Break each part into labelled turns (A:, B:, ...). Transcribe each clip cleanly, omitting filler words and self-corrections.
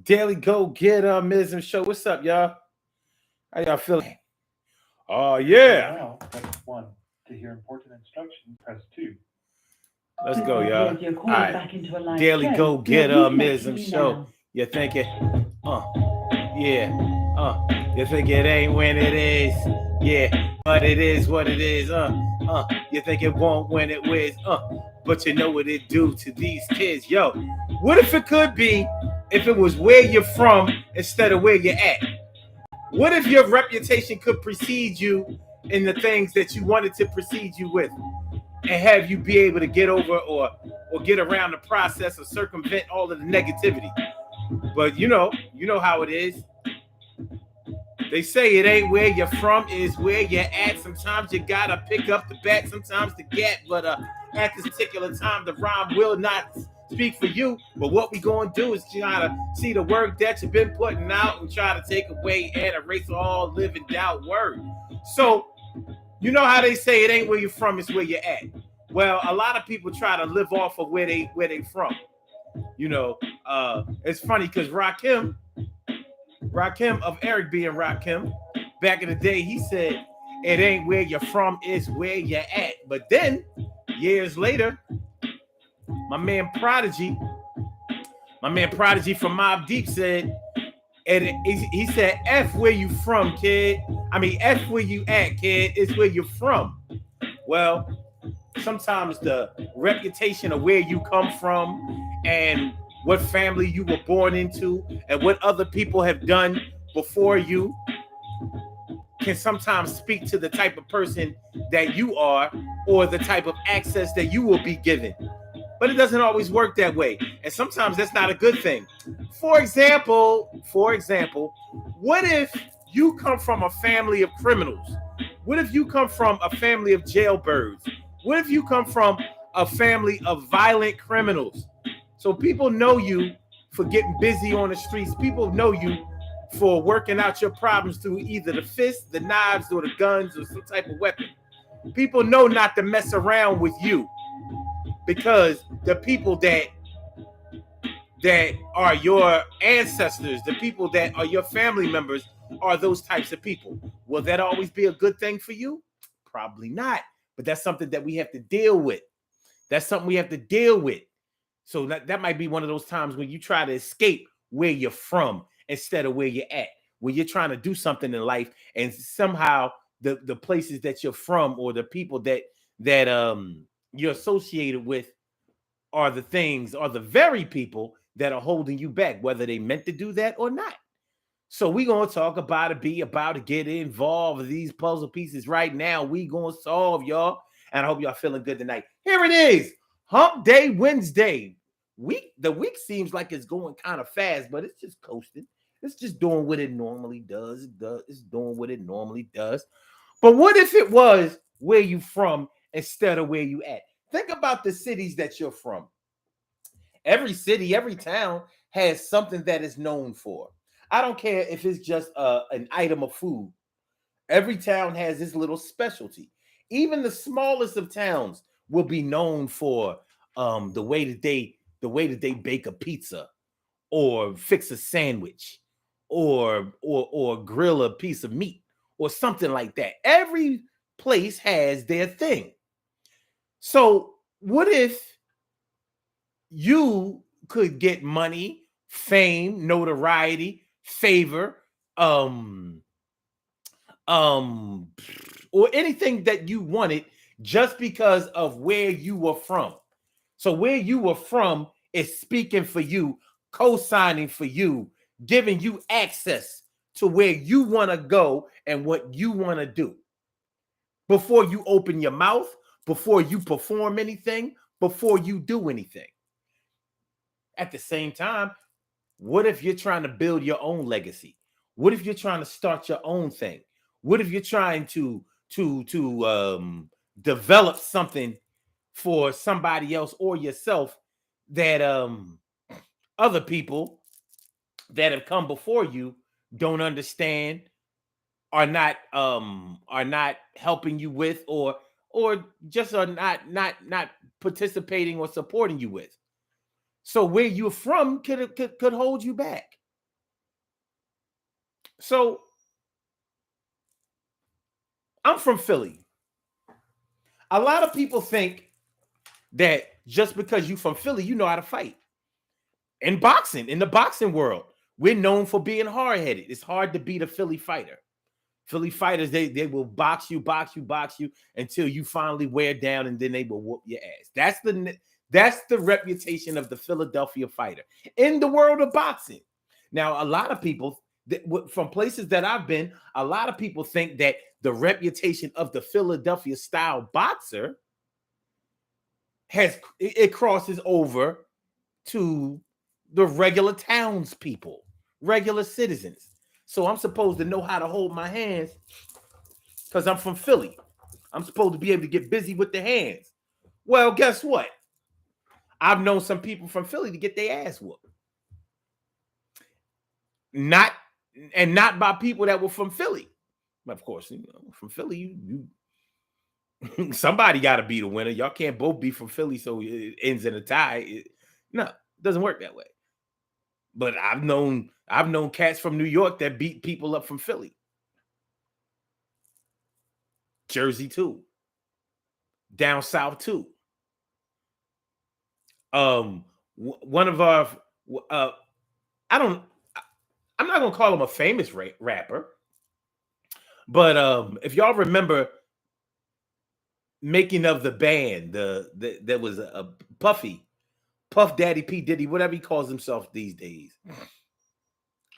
A: Daily Go Get Mism Show. What's up, y'all? How y'all feeling? Oh
B: So
A: yeah.
B: now, press 1. To hear important instructions, press 2.
A: Let's
C: This
A: go,
C: is
A: y'all.
C: yours. You're
A: All
C: calling
A: right.
C: back into a live
A: Daily
C: show.
A: Go
C: We are
A: Get Mism
C: reconnecting you
A: Show.
C: now.
A: You think it? Uh, yeah. You think it ain't when it is? Yeah, but it is what it is. You think it won't when it whiz? But you know what it do to these kids, yo. What if it could be if it was where you're from instead of where you're at? What if your reputation could precede you in the things that you wanted to precede you with, and have you be able to get over or get around the process or circumvent all of the negativity? But you know how it is. They say it ain't where you're from, is where you're at. Sometimes you gotta pick up the bat, sometimes the gap. But at this particular time, the rhyme will not speak for you. But what we gonna do is try to see the work that you've been putting out and try to take away and erase all living doubt word. So you know how they say it ain't where you're from, it's where you're at. Well, a lot of people try to live off of where they from. It's funny because Rakim of Eric being Rakim, back in the day, he said, it ain't where you're from, it's where you're at. But then, years later, my man Prodigy, from Mobb Deep said, he said, F where you from, kid. I mean, F where you at, kid. It's where you're from. Well, sometimes the reputation of where you come from and what family you were born into and what other people have done before you can sometimes speak to the type of person that you are or the type of access that you will be given. But it doesn't always work that way. And sometimes that's not a good thing. For example, what if you come from a family of criminals? What if you come from a family of jailbirds? What if you come from a family of violent criminals? So people know you for getting busy on the streets. People know you for working out your problems through either the fists, the knives, or the guns, or some type of weapon. People know not to mess around with you because the people that are your ancestors, the people that are your family members, are those types of people. Will that always be a good thing for you? Probably not. But that's something that we have to deal with. That's something we have to deal with. So that might be one of those times when you try to escape where you're from instead of where you're at, where you're trying to do something in life, and somehow the places that you're from or the people that you're associated with are the things, are the very people that are holding you back, whether they meant to do that or not. So we gonna talk about it, be about to get involved with these puzzle pieces right now. We gonna solve, y'all. And I hope y'all feeling good tonight. Here it is, Hump Day Wednesday. The week seems like it's going kind of fast, but it's just coasting. It's just doing what it normally does. It's doing what it normally does. But what if it was where you from instead of where you at? Think about the cities that you're from. Every city, every town has something that is known for. I don't care if it's just an item of food. Every town has its little specialty. Even the smallest of towns will be known for the way that they bake a pizza or fix a sandwich or grill a piece of meat or something like that. Every place has their thing. So what if you could get money, fame, notoriety, favor, um, um, or anything that you wanted just because of where you were from. So where you were from is speaking for you, co-signing for you, giving you access to where you want to go and what you want to do. Before you open your mouth, before you perform anything, before you do anything. At the same time, what if you're trying to build your own legacy? What if you're trying to start your own thing? What if you're trying to develop something for somebody else or yourself that other people that have come before you don't understand, are not helping you with, or just are not participating or supporting you with? So where you're from could hold you back. So I'm from Philly. A lot of people think that just because you from Philly, you know how to fight. In boxing, in the boxing world, we're known for being hard-headed. It's hard to beat a Philly fighter. Philly fighters, they will box you until you finally wear down, and then they will whoop your ass. That's the reputation of the Philadelphia fighter in the world of boxing. Now, a lot of people from places that I've been, a lot of people think that the reputation of the Philadelphia style boxer it crosses over to the regular townspeople, regular citizens. So I'm supposed to know how to hold my hands because I'm from Philly. I'm supposed to be able to get busy with the hands. Well, guess what? I've known some people from Philly to get their ass whooped. Not by people that were from Philly. Of course, from Philly, you somebody got to be the winner. Y'all can't both be from Philly, so it ends in a tie. No, it doesn't work that way. But I've known cats from New York that beat people up from Philly. Jersey too. Down south too. One of our I'm not gonna call him a famous rapper, but if y'all remember making of the band, there was a Puff Daddy, P Diddy, whatever he calls himself these days.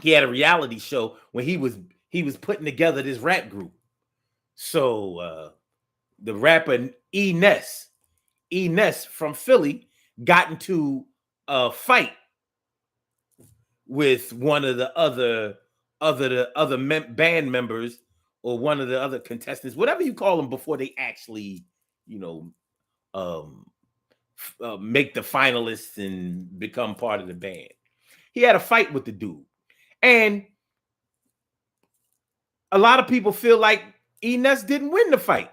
A: He had a reality show when he was putting together this rap group. So the rapper E Ness from Philly got into a fight with one of the other band members or one of the other contestants, whatever you call them, before they actually, make the finalists and become part of the band. He had a fight with the dude, and a lot of people feel like Enes didn't win the fight.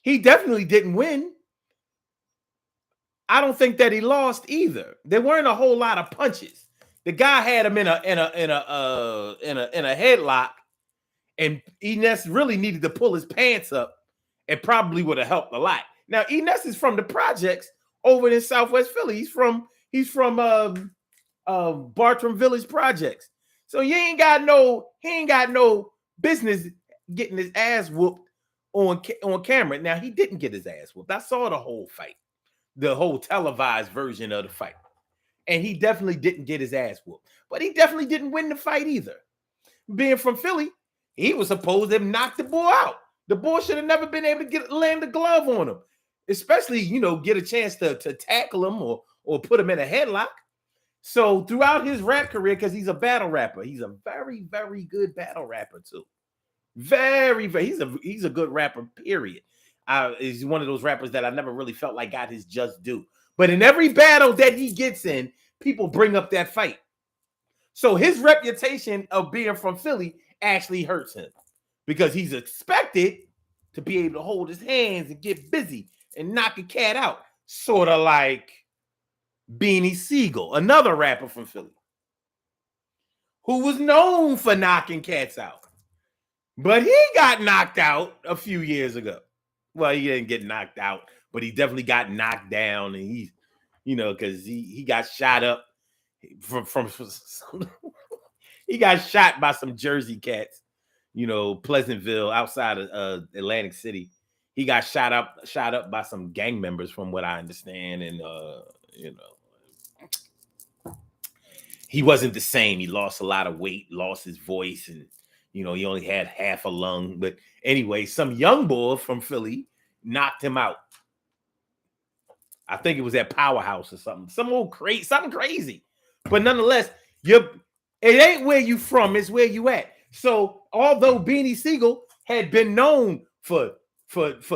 A: He definitely didn't win. I don't think that he lost either. There weren't a whole lot of punches. The guy had him in a headlock, and Enes really needed to pull his pants up. It probably would have helped a lot. Now, Enes is from the projects over in Southwest Philly. He's from Bartram Village projects. So he ain't got no business getting his ass whooped on camera. Now, he didn't get his ass whooped. I saw the whole fight, the whole televised version of the fight. And he definitely didn't get his ass whooped. But he definitely didn't win the fight either. Being from Philly, he was supposed to have knocked the boy out. The boy should have never been able to land the glove on him, especially, get a chance to tackle him or put him in a headlock. So throughout his rap career, because he's a battle rapper, he's a very, very good battle rapper too. Very, very, he's a good rapper, period. He's one of those rappers that I never really felt like got his just due. But in every battle that he gets in, people bring up that fight. So his reputation of being from Philly actually hurts him because he's expected to be able to hold his hands and get busy and knock a cat out. Sort of like Beanie Siegel, another rapper from Philly, who was known for knocking cats out. But he got knocked out a few years ago. Well, he didn't get knocked out, but he definitely got knocked down. And he's, because he got shot up from he got shot by some Jersey cats, Pleasantville, outside of Atlantic City. He got shot up by some gang members, from what I understand. And, he wasn't the same. He lost a lot of weight, lost his voice, and, he only had half a lung. But anyway, some young boy from Philly knocked him out. I think it was at Powerhouse or something. Something crazy. But nonetheless, it ain't where you from, it's where you at. So although Beanie Siegel had been known for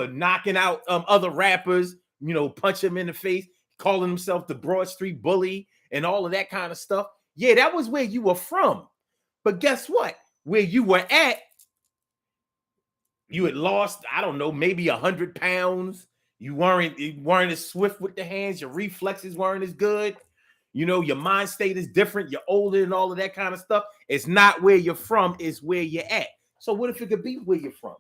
A: knocking out other rappers, punch him in the face, calling himself the Broad Street Bully and all of that kind of stuff. Yeah, that was where you were from. But guess what? Where you were at, you had lost, I don't know, maybe 100 pounds. You weren't as swift with the hands. Your reflexes weren't as good. You know, your mind state is different. You're older and all of that kind of stuff. It's not where you're from, it's where you're at. So what if it could be where you're from?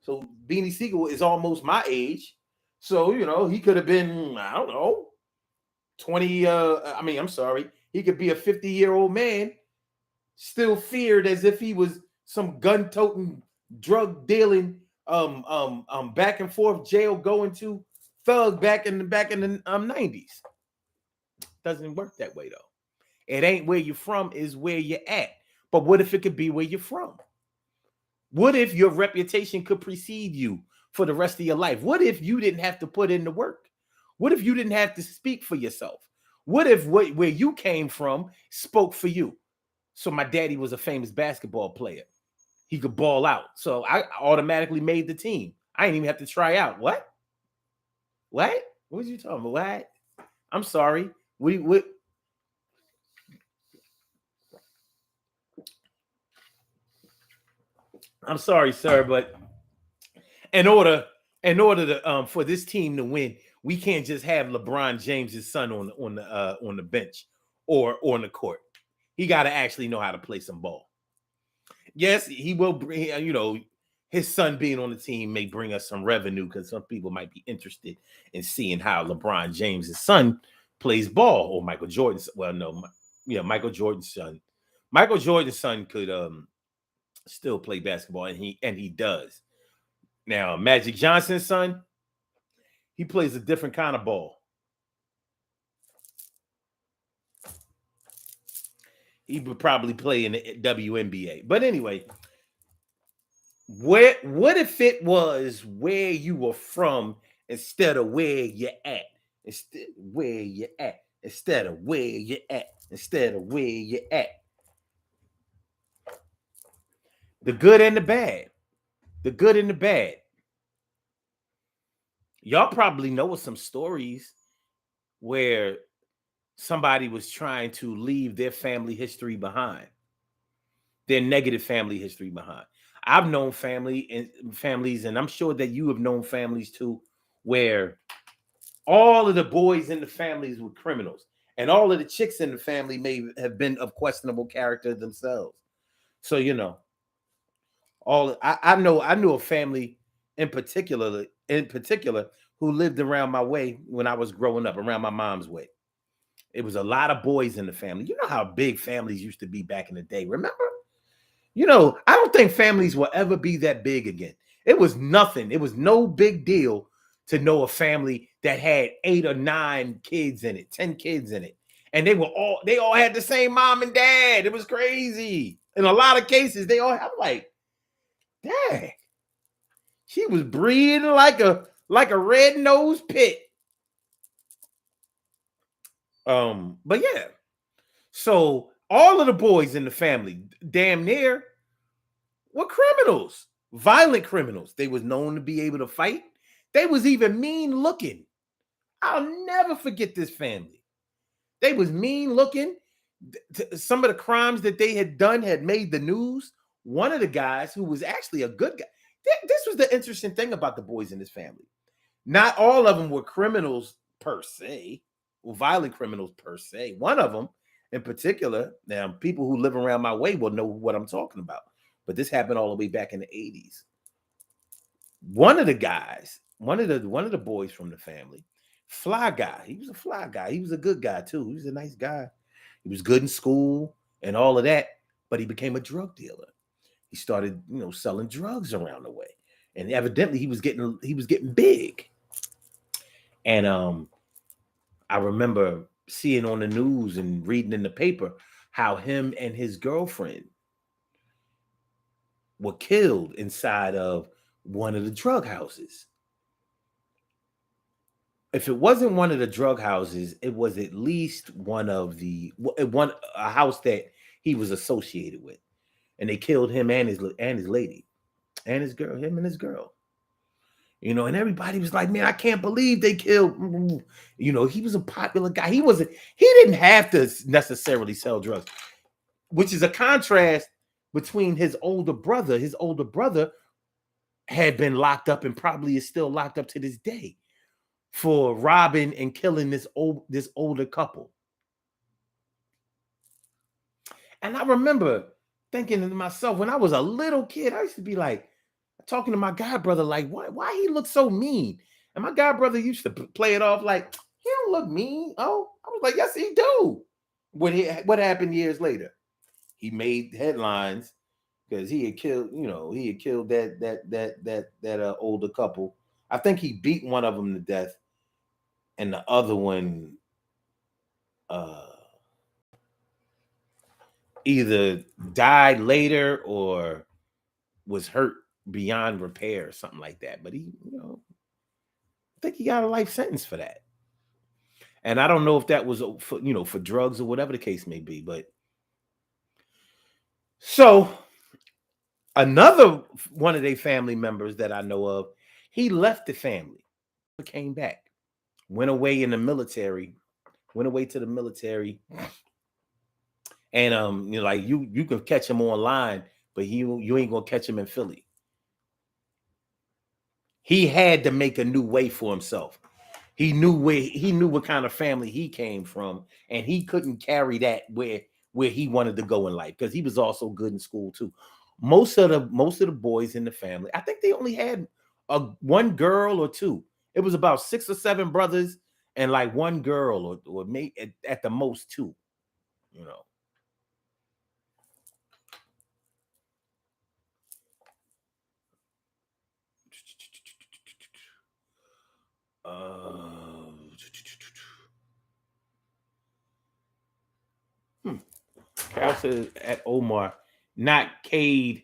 A: So Beanie Siegel is almost my age. So, you know, he could have been, I don't know, 20, I'm sorry. He could be a 50-year-old man, still feared as if he was some gun-toting, drug-dealing, back and forth jail going to thug back in the 90s. Doesn't work that way though. It ain't where you're from, is where you're at. But what if it could be where you're from? What if your reputation could precede you for the rest of your life? What if you didn't have to put in the work? What if you didn't have to speak for yourself? What if where you came from spoke for you? So my daddy was a famous basketball player. He could ball out. So I automatically made the team. I didn't even have to try out. What? What? What are you talking about? What? I'm sorry. What? I'm sorry, sir, but in order to for this team to win, we can't just have LeBron James's son on the bench or on the court. He got to actually know how to play some ball. Yes, he will bring, you know, his son being on the team may bring us some revenue because some people might be interested in seeing how LeBron James's son plays ball, or Michael Jordan's. Well, no, Michael Jordan's son. Michael Jordan's son could still play basketball, and he does. Now, Magic Johnson's son, he plays a different kind of ball. He would probably play in the WNBA. But anyway, what if it was where you were from instead of where you're at? Instead of where you're at. Instead of where you're at. Instead of where you're at. The good and the bad. The good and the bad. Y'all probably know of some stories where somebody was trying to leave their family history behind, their negative family history behind. I've known families, and I'm sure that you have known families too, where all of the boys in the families were criminals, and all of the chicks in the family may have been of questionable character themselves. So, you know, I knew a family in particular who lived around my way when I was growing up, around my mom's way. It was a lot of boys in the family. You know how big families used to be back in the day. Remember? You know, I don't think families will ever be that big again. It was nothing. It was no big deal to know a family that had 8 or 9 kids in it, 10 kids in it. And they all had the same mom and dad. It was crazy. In a lot of cases, they all have like, dang, she was breathing like a red-nosed pit. But yeah. So all of the boys in the family, damn near, were criminals, violent criminals. They was known to be able to fight. They was even mean looking. I'll never forget this family. They was mean looking. Some of the crimes that they had done had made the news. One of the guys, who was actually a good guy. This was the interesting thing about the boys in this family. Not all of them were criminals per se, or violent criminals per se. One of them in particular, now people who live around my way will know what I'm talking about. But this happened all the way back in the 80s. One of the guys, one of the boys from the family, fly guy. He was a fly guy. He was a good guy too. He was a nice guy. He was good in school and all of that, but he became a drug dealer. He started, selling drugs around the way. And evidently he was getting big. And I remember seeing on the news and reading in the paper how him and his girlfriend were killed inside of one of the drug houses. If it wasn't one of the drug houses, it was at least a house that he was associated with. And they killed him and his lady and his girl, him and his girl. And everybody was like, man, I can't believe they killed. He was a popular guy. He didn't have to necessarily sell drugs, which is a contrast between his older brother. His older brother had been locked up and probably is still locked up to this day for robbing and killing this older couple. And I remember thinking to myself when I was a little kid, I used to be like talking to my god brother, like, why he look so mean? And my god brother used to play it off like he don't look mean. Oh, I was like, yes, he do. What happened years later? He made headlines because he had killed, that older couple. I think he beat one of them to death, and the other one uh either died later or was hurt beyond repair or something like that. But he, I think he got a life sentence for that. And I don't know if that was for drugs or whatever the case may be. But so another one of their family members that I know of, he left the family, came back, went away in the military, went away to the military. And like you can catch him online, but you ain't gonna catch him in Philly. He had to make a new way for himself. He knew what kind of family he came from, and he couldn't carry that where he wanted to go in life because he was also good in school too. Most of the boys in the family, I think they only had one girl or two. It was about 6 or 7 brothers and like one girl or maybe at the most two. You know. Carol says at Omar, not Cade,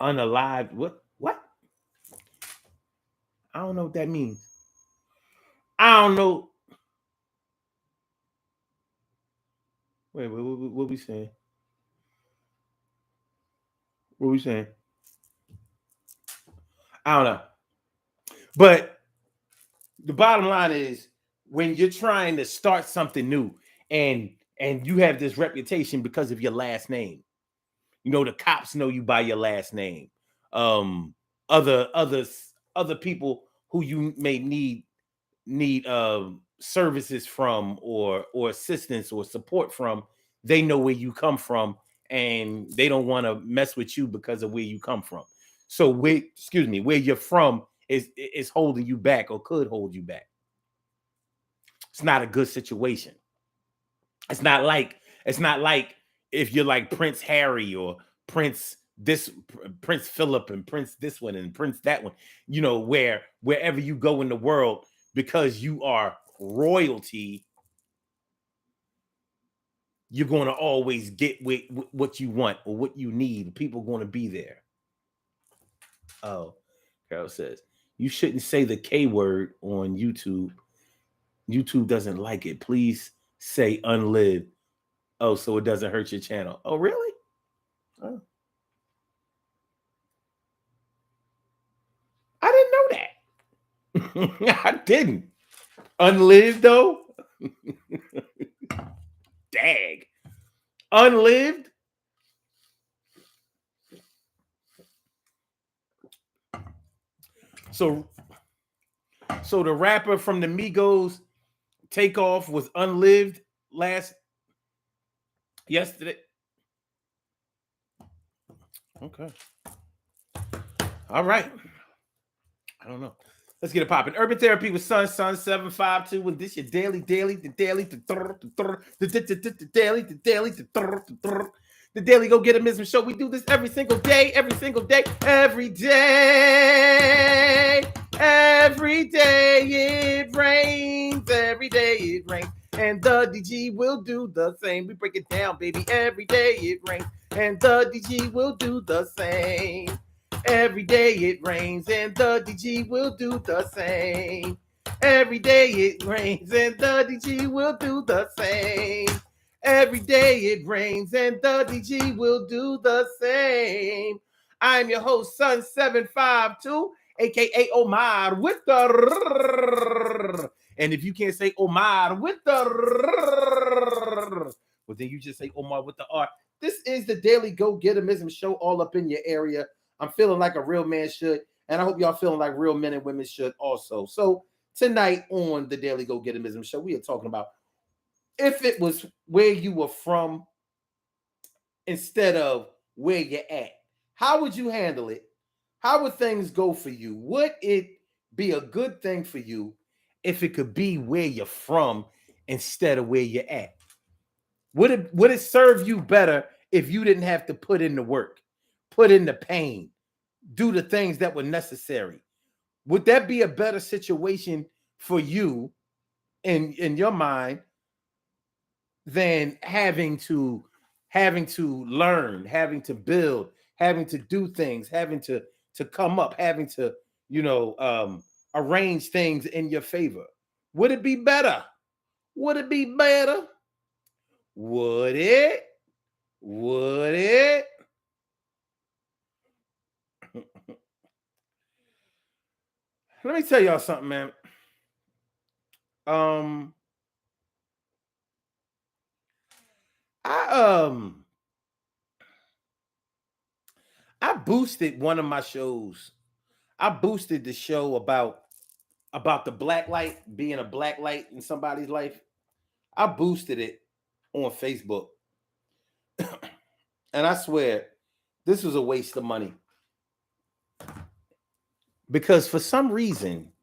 A: unalive. What? I don't know what that means. I don't know. Wait, what we saying? What we saying? I don't know. But the bottom line is when you're trying to start something new and you have this reputation because of your last name. The cops know you by your last name. Other people who you may need services from or assistance or support from, they know where you come from and they don't want to mess with you because of where you come from. So where you're from is holding you back or could hold you back. It's not a good situation. It's not like if you're like Prince Harry or Prince Philip and Prince this one and Prince that one, wherever you go in the world, because you are royalty, you're going to always get what you want or what you need. People are going to be there. Oh, Carol says, you shouldn't say the K word on YouTube. YouTube doesn't like it. Please say unlived. Oh, so it doesn't hurt your channel. Oh, really? Oh. I didn't know that. I didn't. Unlived, though? Dag. Unlived? So the rapper from the Migos, Takeoff, was unlived yesterday. Okay. All right. I don't know. Let's get it popping. Urban Therapy with Sun 752. And this your daily, the Daily Go Get a Mism Show. We do this every single day. Every day it rains. Every day it rains. And the DG will do the same. We break it down, baby. Every day it rains. And the DG will do the same. Every day it rains and the DG will do the same. Every day it rains and the DG will do the same. Every day it rains and the DG will do the same. I'm your host, Sun 752, aka Omar with the. And if you can't say Omar with the, well, then you just say Omar with the R. This is the Daily Go Get 'Emism Show, all up in your area. I'm feeling like a real man should, and I hope y'all feeling like real men and women should also. So tonight on the Daily Go Get 'Emism Show, we are talking about if it was where you were from instead of where you're at? How would you handle it? How would things go for you? Would it be a good thing for you if it could be where you're from instead of where you're at? Would it serve you better if you didn't have to put in the work, put in the pain, do the things that were necessary? Would that be a better situation for you in your mind than having to learn, having to build, having to do things, having to come up, having to arrange things in your favor? Would it be better? Would it be better? Would it? Would it? Let me tell y'all something, man. I I boosted one of my shows. I boosted the show about the black light, being a black light in somebody's life. I boosted it on Facebook. And I swear this was a waste of money. Because for some reason,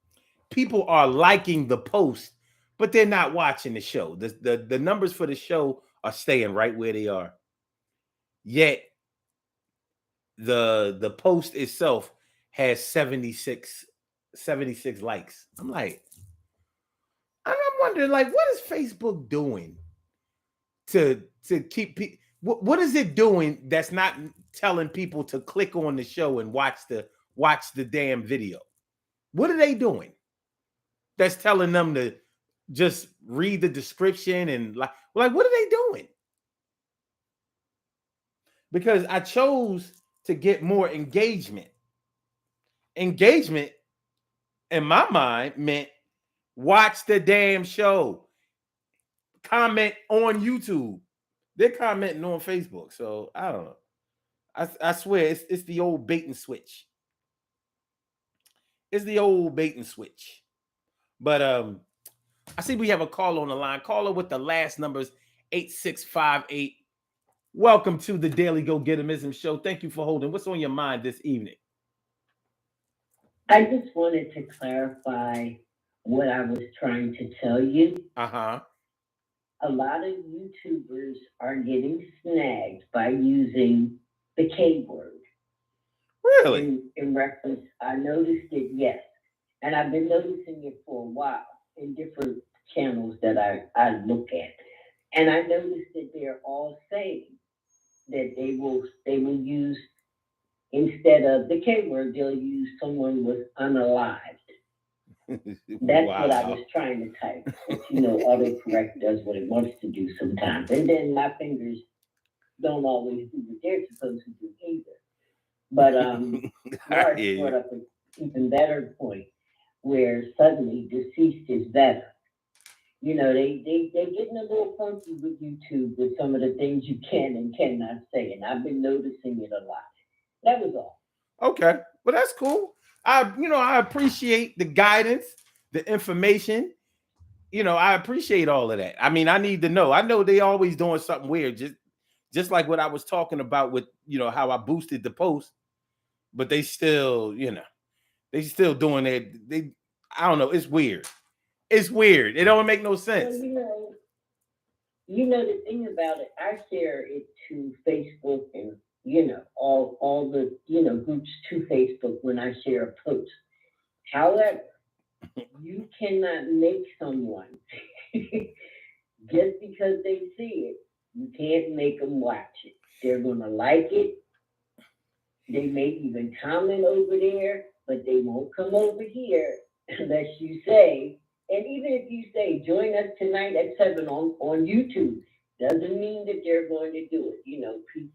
A: people are liking the post, but they're not watching the show. The numbers for the show are staying right where they are. Yet the post itself has 76 likes. I'm wondering, like, what is Facebook doing to keep people? What is it doing that's not telling people to click on the show and watch the damn video? What are they doing that's telling them to just read the description and like what are they doing? Because I chose to get more engagement. Engagement in my mind meant watch the damn show, comment on YouTube. They're commenting on Facebook, so I don't know. I swear it's the old bait and switch. It's the old bait and switch. But I see we have a call on the line. Caller with the last numbers 8658. Welcome to the Daily Go Getimism Show. Thank you for holding. What's on your mind this evening?
C: I just wanted to clarify what I was trying to tell you. A lot of YouTubers are getting snagged by using the K word.
A: Really?
C: In reference, I noticed it, yes. And I've been noticing it for a while in different channels that I look at. And I noticed that they're all saying that they will use, instead of the K word, they'll use someone was unalived. That's
A: wow.
C: What I was trying to type. But, autocorrect does what it wants to do sometimes. And then my fingers don't always do what they're supposed to do either. But Mark brought up an even better point where suddenly deceased is better. They're getting a little funky with YouTube with some of the things you can and cannot say. And I've been noticing it a lot. That was all.
A: Okay. Well, that's cool. I appreciate the guidance, the information. I appreciate all of that. I mean, I need to know. I know they always doing something weird, just like what I was talking about with, how I boosted the post, but they still, they still doing it. I don't know. It's weird. It's weird. It don't make no sense.
C: Well, the thing about it, I share it to Facebook and, all the, groups to Facebook when I share a post. However, you cannot make someone just because they see it. You can't make them watch it. They're going to like it. They may even comment over there, but they won't come over here unless you say, and even if you say, join us tonight at 7 on YouTube, doesn't mean that they're going to do it.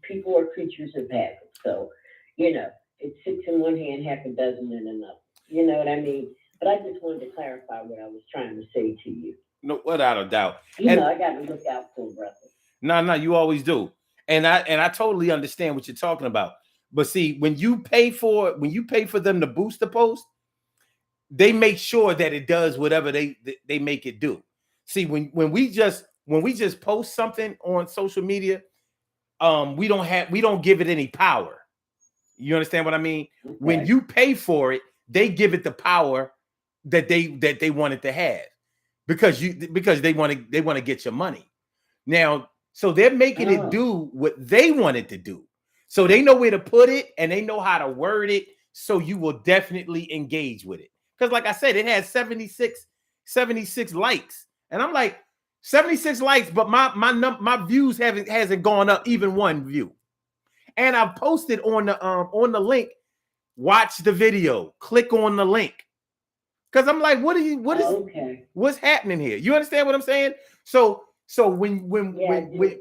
C: People are creatures of habit. So, it's 6 in one hand, half a dozen in another. You know what I mean? But I just wanted to clarify what I was trying to say to you.
A: No, without a doubt.
C: I got to look out for brother.
A: No, you always do. And I totally understand what you're talking about. But see, when you pay for them to boost the post, they make sure that it does whatever they make it do. See, when we just when we just post something on social media, we don't give it any power. You understand what I mean?
C: Okay.
A: When you pay for it, they give it the power that they want it to have, because they want to get your money. Now, so they're making it do what they want it to do. So they know where to put it and they know how to word it, so you will definitely engage with it. Because like I said, it has 76 likes. And I'm like, 76 likes, but my views hasn't gone up even one view. And I've posted on the link, watch the video, click on the link. Because I'm like, what's happening here? You understand what I'm saying? So when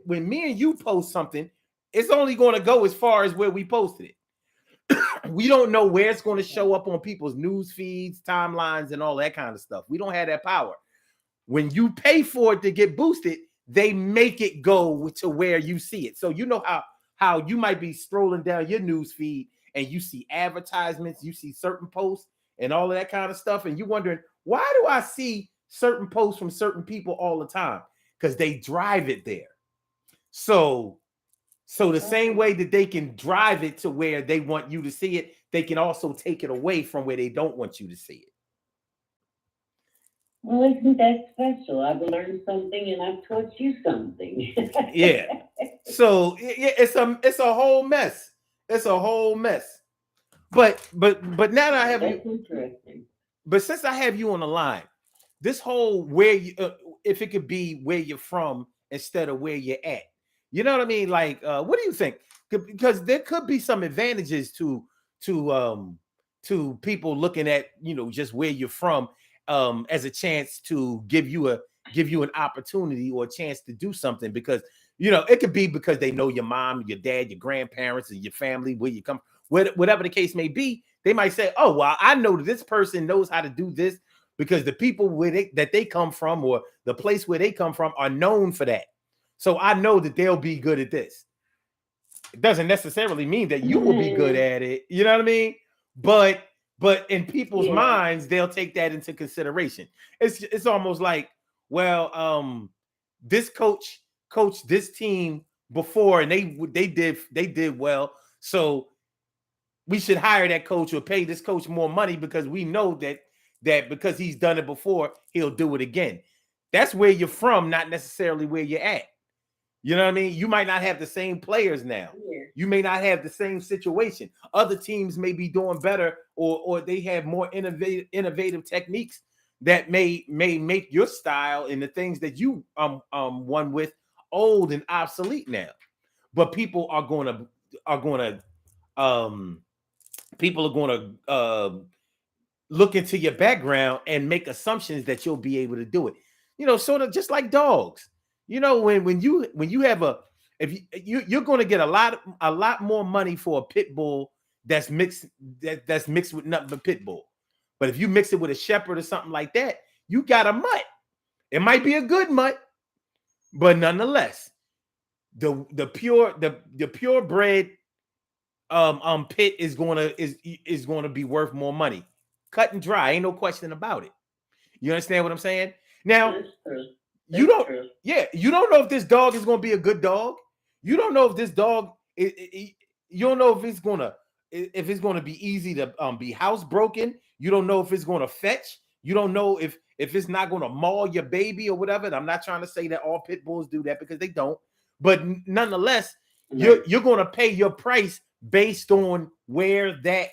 A: me and you post something, it's only going to go as far as where we posted it. We don't know where it's going to show up on people's news feeds, timelines, and all that kind of stuff. We don't have that power. When you pay for it to get boosted, they make it go to where you see it. So you know how you might be strolling down your news feed and you see advertisements, you see certain posts and all of that kind of stuff, and you're wondering, why do I see certain posts from certain people all the time? Because they drive it there. So the same way that they can drive it to where they want you to see it, they can also take it away from where they don't want you to see it.
C: Well, isn't that special? I've learned something and I've taught you something.
A: Yeah. So it's a whole mess. It's a whole mess. But now that I have
C: That's
A: you,
C: interesting.
A: but since I have you on the line, this whole where you, if it could be where you're from instead of where you're at, you know what I mean? Like, what do you think? Because there could be some advantages to people looking at, just where you're from, as a chance to give you an opportunity or a chance to do something, because it could be because they know your mom, your dad, your grandparents, and your family, where you come, whatever the case may be. They might say, oh, well, I know that this person knows how to do this because the people that they come from, or the place where they come from, are known for that. So I know that they'll be good at this. It doesn't necessarily mean that you will be good at it. You know what I mean? But in people's minds, they'll take that into consideration. It's almost like, well, this coach coached this team before and they did well. So we should hire that coach or pay this coach more money because we know that because he's done it before, he'll do it again. That's where you're from, not necessarily where you're at. You know what I mean? You might not have the same players now.
C: Yeah.
A: You may not have the same situation. Other teams may be doing better, or they have more innovative techniques that may make your style and the things that you won with old and obsolete now. But people are going to look into your background and make assumptions that you'll be able to do it. Sort of just like dogs. When you have you're going to get a lot more money for a pit bull that's mixed with nothing but pit bull. But if you mix it with a shepherd or something like that, you got a mutt. It might be a good mutt, but nonetheless, the purebred pit is gonna be worth more money. Cut and dry, ain't no question about it. You understand what I'm saying? Now, you don't know if this dog is gonna be a good dog. You don't know if this dog you don't know if it's gonna be easy to be housebroken. You don't know if it's gonna fetch. You don't know if it's not gonna maul your baby or whatever. And I'm not trying to say that all pit bulls do that, because they don't. But nonetheless, you're gonna pay your price based on where that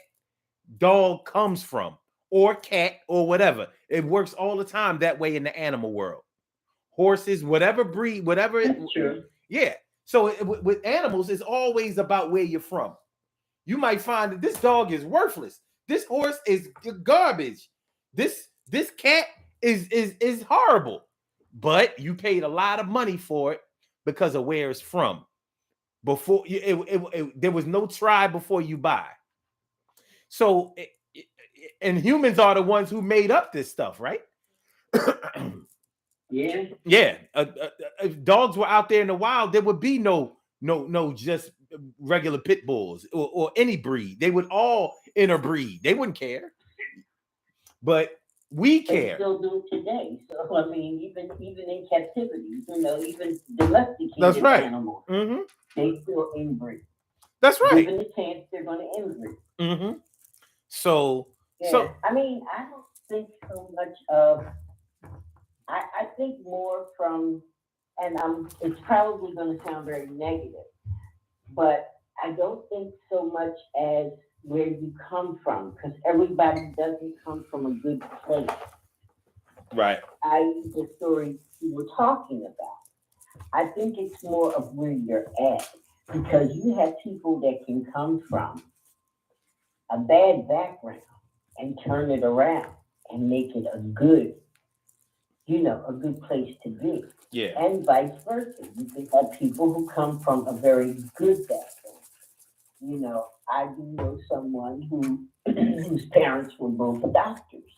A: dog comes from, or cat, or whatever. It works all the time that way in the animal world. Horses, whatever breed, whatever.
C: That's true.
A: Yeah. So with animals, it's always about where you're from. You might find that this dog is worthless. This horse is garbage. This cat is horrible. But you paid a lot of money for it because of where it's from. Before there was no try before you buy. So, and humans are the ones who made up this stuff, right?
C: Yeah.
A: Yeah. If dogs were out there in the wild, there would be no just regular pit bulls or any breed. They would all interbreed. They wouldn't care. But We
C: They
A: care.
C: still do today. So I mean, even in captivity, even domesticated
A: That's right.
C: animals,
A: Mm-hmm.
C: they still inbreed.
A: That's right.
C: Given the chance, they're going to inbreed.
A: Mm-hmm. So
C: Yeah, I mean, I don't think so much of. I think more from, and it's probably going to sound very negative, but I don't think so much as where you come from, because everybody doesn't come from a good place.
A: right.
C: I.e., the story you were talking about. I think it's more of where you're at, because you have people that can come from a bad background and turn it around and make it a good place to be.
A: Yeah.
C: And vice versa. You can have people who come from a very good background. I do know someone whose parents were both doctors,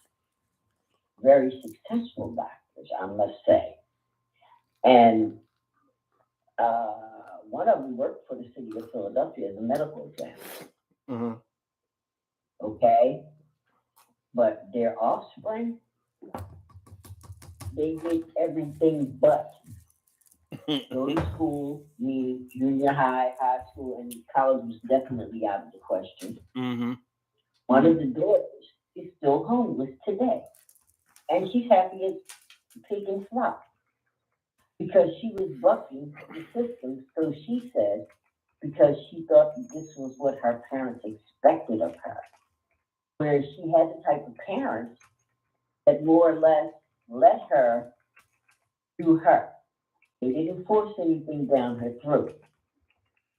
C: very successful doctors, I must say. And one of them worked for the city of Philadelphia as a medical examiner.
A: Mm-hmm.
C: Okay? But their offspring, they did everything but go to school, meaning junior high, high school, and college was definitely out of the question.
A: Mm-hmm.
C: One of the daughters is still homeless today. And she's happy as pig and slop because she was bucking the system, so she said, because she thought this was what her parents expected of her. Whereas she had the type of parents that more or less let her do her. They didn't force anything down her throat,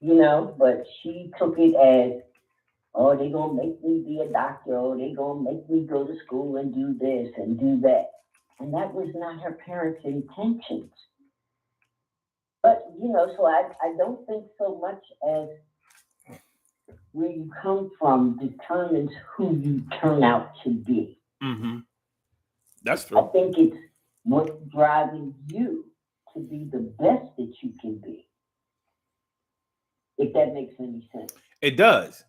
C: but she took it as, oh, they gonna make me be a doctor, oh, they gonna make me go to school and do this and do that. And that was not her parents' intentions. But, so I don't think so much as where you come from determines who you turn out to be.
A: Mm-hmm. That's
C: I
A: true.
C: think it's what's driving you to be the best that you can be. If that makes any sense.
A: It does.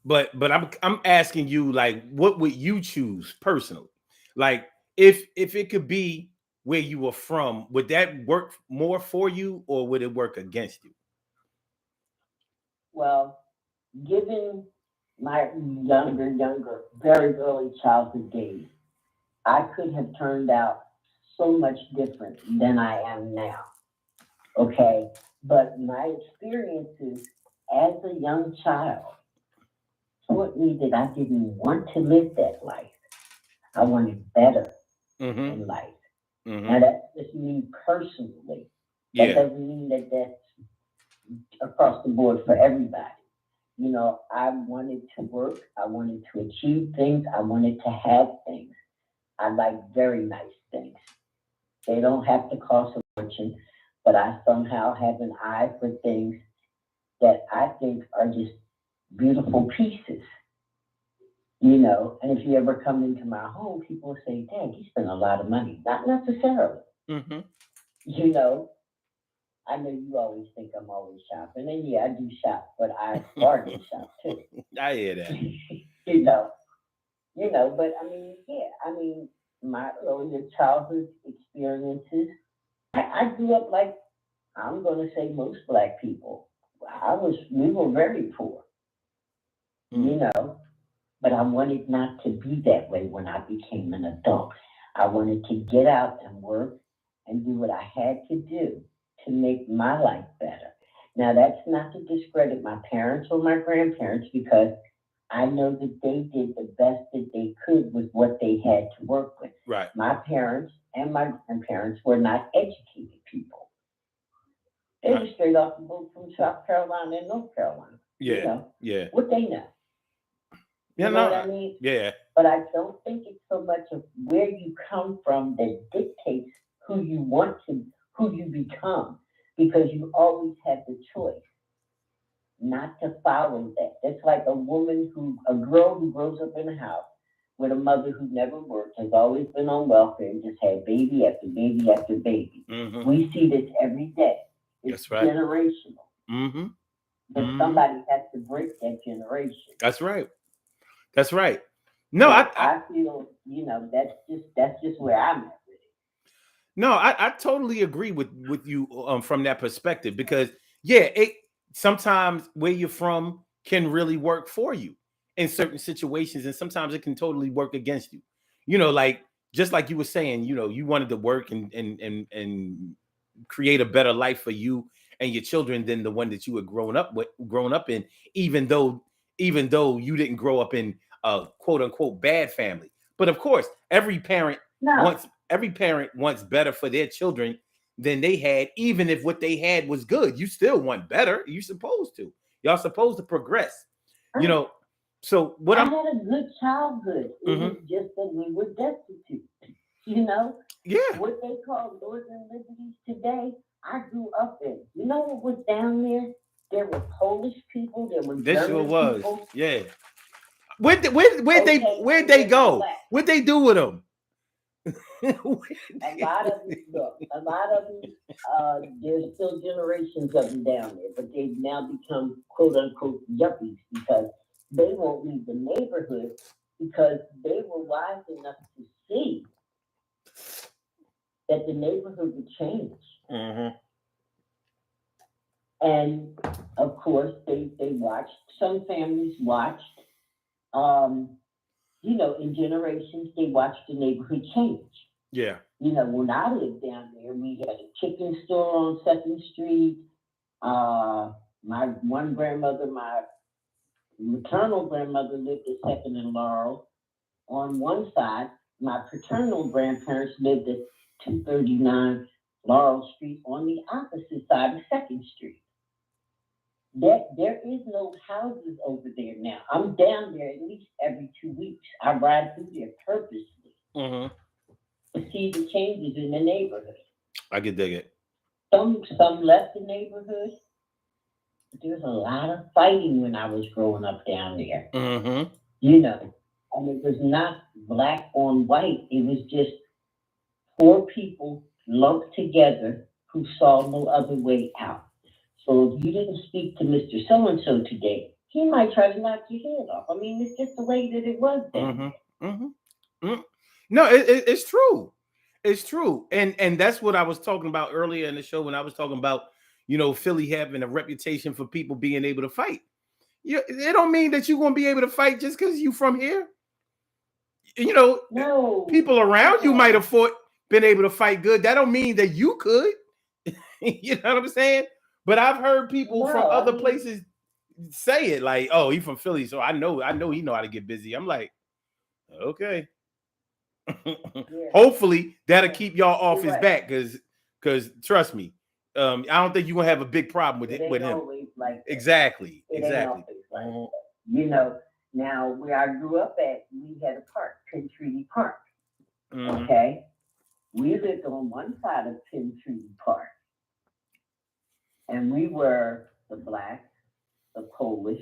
A: But I'm asking you, like, what would you choose personally? Like, if it could be where you were from, would that work more for you or would it work against you?
C: Well, given my younger, very early childhood days, I could have turned out so much different than I am now. Okay. But my experiences as a young child taught me that I didn't want to live that life. I wanted better
A: Mm-hmm.
C: in life.
A: Mm-hmm.
C: Now that's just me personally. That
A: Yeah.
C: doesn't mean that that's across the board for everybody. I wanted to work. I wanted to achieve things. I wanted to have things. I like very nice things. They don't have to cost a fortune, but I somehow have an eye for things that I think are just beautiful pieces. And if you ever come into my home, people will say, Dad, you spend a lot of money. Not necessarily.
A: Mm-hmm.
C: I know you always think I'm always shopping, and yeah, I do shop, but I bargain shop too.
A: I hear that.
C: But I mean, my earlier childhood experiences, I grew up like, I'm going to say most Black people. We were very poor, but I wanted not to be that way when I became an adult. I wanted to get out and work and do what I had to do to make my life better. Now, that's not to discredit my parents or my grandparents because I know that they did the best that they could with what they had to work with.
A: Right.
C: My parents and my grandparents were not educated people. They were straight off the boat from South Carolina and North Carolina.
A: Yeah. Yeah.
C: What they know.
A: Yeah,
C: You know what I mean?
A: Yeah.
C: But I don't think it's so much of where you come from that dictates who you become, because you always have the choice not to follow that. It's like a girl who grows up in a house with a mother who never worked, has always been on welfare, and just had baby after baby after baby.
A: Mm-hmm.
C: We see this every day. It's
A: That's right.
C: generational.
A: Mm-hmm.
C: But somebody has to break that generation.
A: That's right. That's right. No,
C: So
A: I
C: I feel, that's just where I'm at with it.
A: no, I totally agree with you from that perspective because yeah, it sometimes where you're from can really work for you in certain situations, and sometimes it can totally work against you. Like just like you were saying, you wanted to work and create a better life for you and your children than the one that you had grown up in, even though you didn't grow up in a quote unquote bad family. But of course,
C: No,
A: every parent wants better for their children than they had, even if what they had was good. You still want better. You're supposed to. Y'all supposed to progress. You
C: I,
A: know. So what
C: I
A: I'm
C: had a good childhood. It was
A: mhm.
C: just that we were destitute. You know,
A: Yeah.
C: what they call northern liberties today, I grew up in. You know what was down there? There were Polish people, there were
A: This sure
C: German
A: was.
C: people.
A: Yeah.
C: Okay,
A: Where'd
C: and
A: they
C: there were
A: go?
C: blacks.
A: What'd they do with them?
C: A lot of them, look, a lot of them, there's still generations of them down there, but they've now become quote unquote yuppies because they won't leave the neighborhood because they were wise enough to see that the neighborhood would change.
A: Hmm.
C: And of course, they watched, some families watched, um, in generations, they watched the neighborhood change.
A: Yeah.
C: When I lived down there, we had a chicken store on Second Street. My one grandmother, my maternal grandmother lived at Second and Laurel on one side. My paternal grandparents lived at 239 Laurel Street on the opposite side of Second Street. There is no houses over there now. I'm down there at least every 2 weeks. I ride through there purposely
A: Hmm.
C: to see the changes in the neighborhood.
A: I could dig it.
C: Some left the neighborhood. But there was a lot of fighting when I was growing up down there.
A: Hmm.
C: And it was not black on white. It was just poor people lumped together who saw no other way out. So if you didn't speak to Mr. So and so today, he might try to knock your head off. I mean, it's just the way that it was down
A: Hmm.
C: there.
A: Hmm. No, it's true. It's true, and that's what I was talking about earlier in the show when I was talking about Philly having a reputation for people being able to fight. It don't mean that you're gonna be able to fight just because you from here. You know,
C: No,
A: people around you might
C: no,
A: have been able to fight good. That don't mean that you could. You know what I'm saying? But I've heard people from
C: no. I
A: other
C: mean,
A: places say it like, "Oh, he from Philly, so I know he know how to get busy." I'm like, okay.
C: yeah,
A: Hopefully that'll
C: yeah,
A: keep y'all off
C: you're
A: his
C: right.
A: back, because trust me, I don't think you're gonna have a big problem with
C: It
A: it with
C: ain't
A: him.
C: always like that.
A: Exactly,
C: It ain't
A: exactly.
C: always like
A: Mhm.
C: that. Now where I grew up at, we had a park, Penn Treaty Park.
A: Mhm.
C: Okay, we lived on one side of Penn Treaty Park, and we were the blacks, the Polish,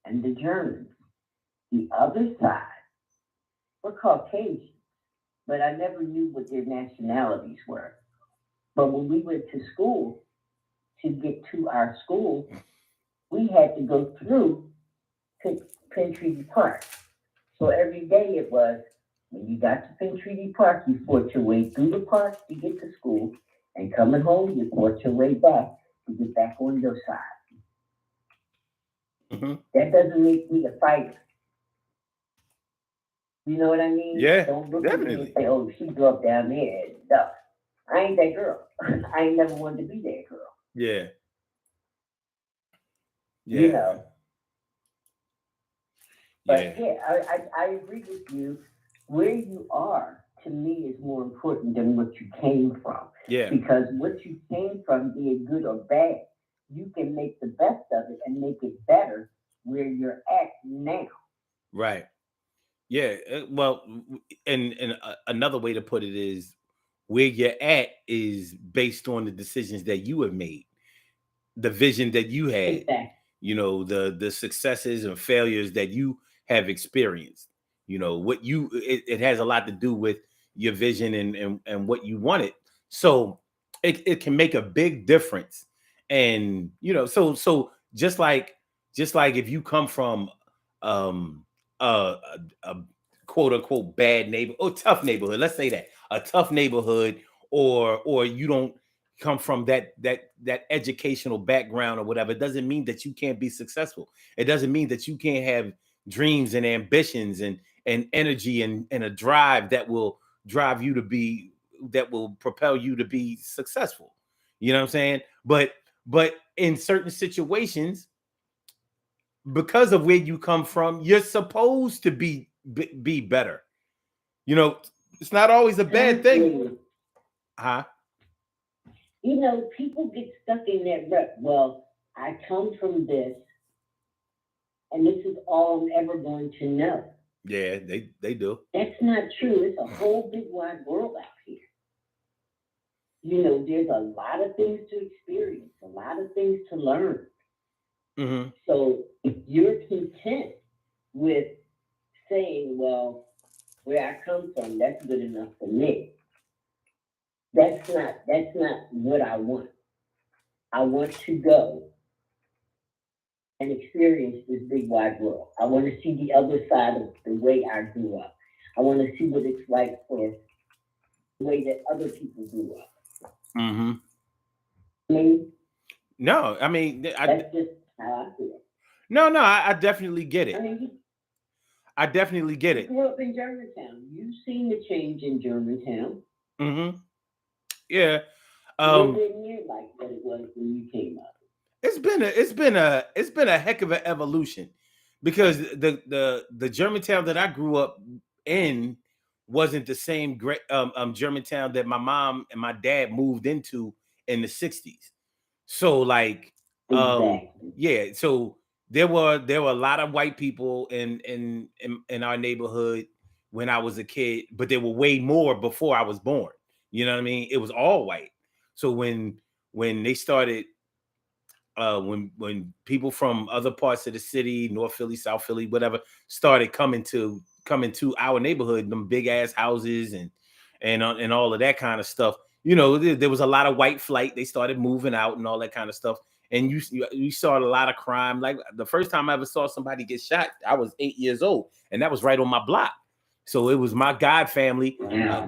C: and the Germans. The other side were Caucasians, but I never knew what their nationalities were. But when we went to school, to get to our school, we had to go through Penn Treaty Park. So every day it was, when you got to Penn Treaty Park, you fought your way through the park to get to school, and coming home, you fought your way back to get back on your side.
A: Mhm.
C: That doesn't make me a fighter. You know what I mean?
A: Yeah,
C: Don't look at me and
A: definitely.
C: say, "Oh, she grew up down there." No, I ain't that girl. I ain't never wanted to be that girl.
A: Yeah,
C: You
A: yeah,
C: know. But
A: yeah,
C: yeah, I agree with you. Where you are, to me, is more important than what you came from.
A: yeah.
C: Because what you came from, be it good or bad, you can make the best of it and make it better where you're at now.
A: Right. Yeah. Well, and another way to put it is where you're at is based on the decisions that you have made, the vision that you had,
C: Exactly.
A: the successes and failures that you have experienced. What it has a lot to do with your vision and what you wanted. So it can make a big difference. And so just like if you come from um a quote unquote bad neighbor or tough neighborhood. Let's say that a tough neighborhood, or you don't come from that educational background or whatever. It doesn't mean that you can't be successful. It doesn't mean that you can't have dreams and ambitions and energy and a drive that will drive you to be, that will propel you to be successful. You know what I'm saying? But in certain situations, because of where you come from, you're supposed to be better. You know, it's not always a bad thing. Huh?
C: You know, people get stuck in that rut. Well, I come from this, and this is all I'm ever going to know.
A: Yeah, they do.
C: That's not true. It's a whole big wide world out here. You know, there's a lot of things to experience, a lot of things to learn.
A: Mm-hmm.
C: So if you're content with saying, well, where I come from, that's good enough for me. That's not what I want. I want to go and experience this big wide world. I want to see the other side of the way I grew up. I want to see what it's like for the way that other people grew up.
A: Mm-hmm.
C: I mean,
A: no, I mean,
C: that's just how I feel.
A: No, I definitely get it.
C: I mean,
A: I definitely get it.
C: You grew up in Germantown. You've seen the change in Germantown.
A: Mm-hmm. Yeah.
C: What didn't you like what it was when you came up?
A: It's been a heck of an evolution, because the Germantown that I grew up in wasn't the same great Germantown that my mom and my dad moved into in the 60s. So like
C: Exactly.
A: yeah, so there were a lot of white people in our neighborhood when I was a kid, but there were way more before I was born. You know what I mean? It was all white. So when they started when people from other parts of the city, North Philly, South Philly, whatever, started coming to our neighborhood, them big ass houses and all of that kind of stuff. You know, there was a lot of white flight. They started moving out and all that kind of stuff. And you saw a lot of crime. Like the first time I ever saw somebody get shot, I was 8 years old, and that was right on my block. So it was my God family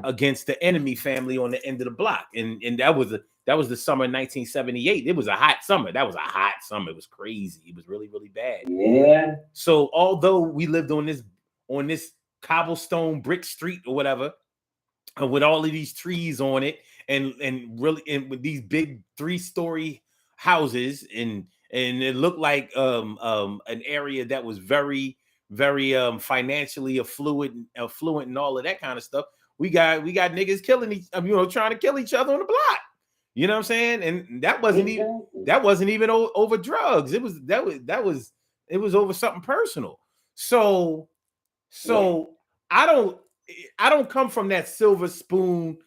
A: against the enemy family on the end of the block, and that was the summer of 1978. It was a hot summer. That was a hot summer. It was crazy. It was really, really bad.
C: Yeah.
A: So although we lived on this cobblestone brick street or whatever, with all of these trees on it, and with these big 3-story houses, and it looked like an area that was very, very financially affluent and all of that kind of stuff. We got niggas killing trying to kill each other on the block. You know what I'm saying? And that wasn't even over drugs. It was over something personal. So I don't come from that silver spoon,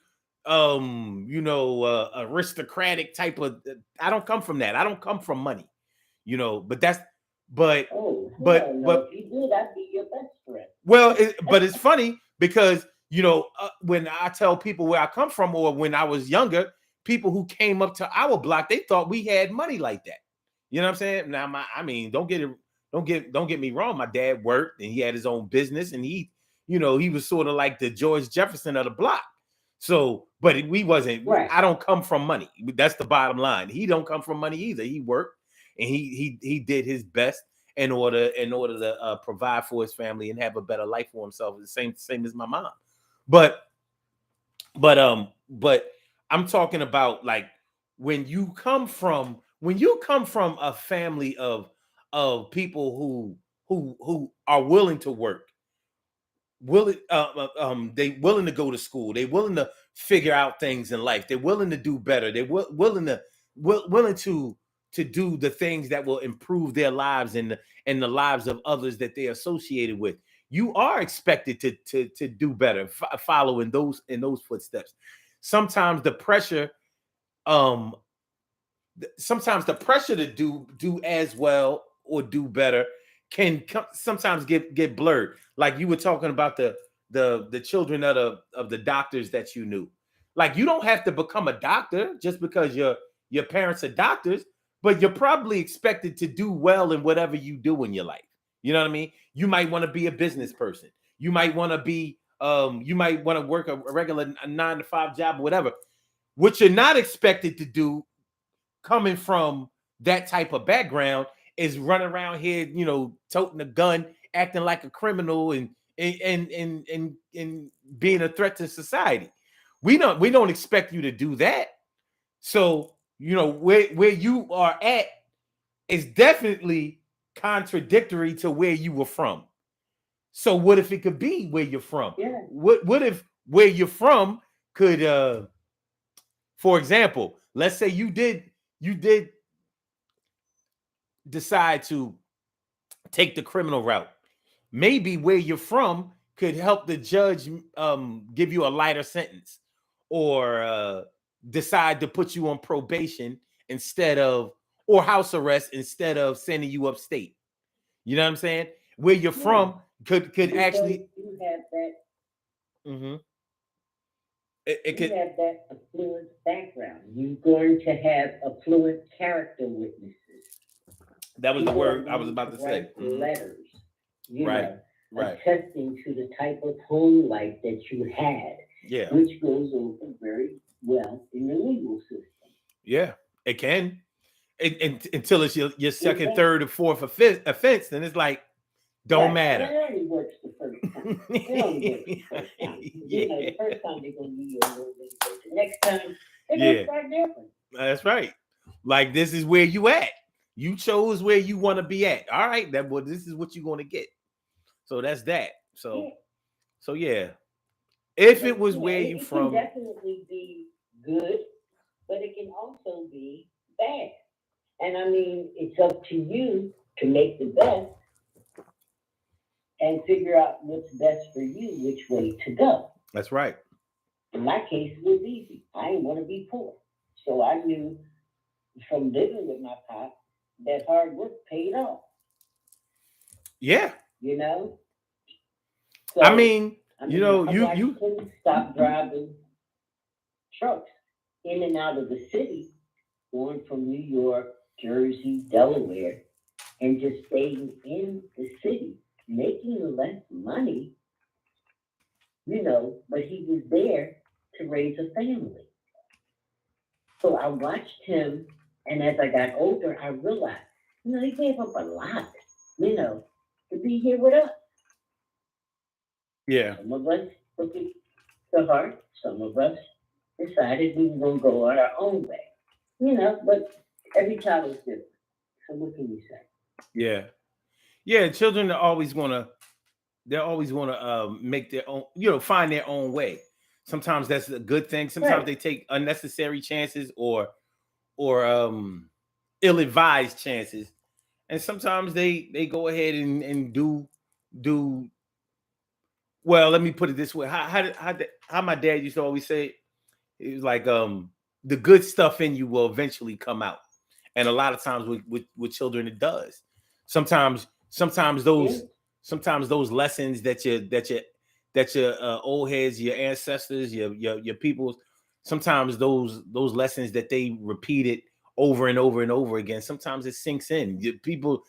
A: aristocratic type of. I don't come from that. I don't come from money, but that's. But
C: if you did, I'd be your best friend.
A: Well, but it's funny because when I tell people where I come from, or when I was younger, people who came up to our block, they thought we had money like that. You know what I'm saying? Now, don't get me wrong. My dad worked and he had his own business, and he was sort of like the George Jefferson of the block. So, but we wasn't. Right. I don't come from money. That's the bottom line. He don't come from money either. He worked. And he did his best in order to provide for his family and have a better life for himself. The same as my mom. But I'm talking about like when you come from a family of people who are willing to work, they willing to go to school, they willing to figure out things in life, they're willing to do better, they're willing to do the things that will improve their lives and the lives of others that they're associated with. You are expected to do better, follow in those footsteps. Sometimes the pressure to do as well or do better can sometimes get blurred. Like you were talking about the children of the doctors that you knew. Like you don't have to become a doctor just because your parents are doctors, but you're probably expected to do well in whatever you do in your life. You know what I mean? You might want to be a business person. You might want to be, you might want to work a regular 9 to 5 job or whatever. What you're not expected to do coming from that type of background is run around here, toting a gun, acting like a criminal, and being a threat to society. We don't expect you to do that. So, where you are at is definitely contradictory to where you were from. So what if it could be where you're from?
C: Yeah.
A: What if where you're from could for example, let's say you did decide to take the criminal route. Maybe where you're from could help the judge give you a lighter sentence, or decide to put you on probation instead of, or house arrest instead of sending you upstate. You know what I'm saying? Where you're from could actually
C: you have that.
A: Mm-hmm.
C: You have that affluent background. You're going to have affluent character witnesses.
A: That was the
C: People
A: word
C: are
A: I was
C: going
A: about to say.
C: Letters,
A: Right.
C: attesting to the type of home life that you had.
A: Yeah.
C: Which goes over very well in the legal system.
A: Yeah, it can. Until it's your second, third, or fourth offense, then it's like, don't matter.
C: It only works the first time. It only works the first time. The first time they're going to be a little bit. The next time, they're going to start different.
A: That's right. Like, this is where you at. You chose where you want to be at. All right, this is what you're going to get. So that's that. So yeah. If it was where you from,
C: it can definitely be good, but it can also be bad. And I mean, it's up to you to make the best and figure out what's best for you, which way to go.
A: That's right.
C: In my case, it was easy. I didn't want to be poor. So I knew from living with my pop that hard work paid off.
A: Yeah.
C: So,
A: I mean,
C: you stop driving trucks in and out of the city, going from New York, Jersey, Delaware, and just staying in the city, making less money, but he was there to raise a family. So I watched him, and as I got older, I realized, he gave up a lot, to be here with us.
A: Yeah.
C: Some of us took it to heart. Some of us decided we were going to go our own way. But every child is different. So what can you say?
A: Yeah. Yeah, children are always want to make their own, find their own way. Sometimes that's a good thing. Sometimes they take unnecessary chances or ill-advised chances. And sometimes they go ahead and do well, let me put it this way. How my dad used to always say it was like the good stuff in you will eventually come out. And a lot of times with children it does. Sometimes those lessons that your old heads, your ancestors, your peoples, sometimes those lessons that they repeated over and over and over again, sometimes it sinks in. Your people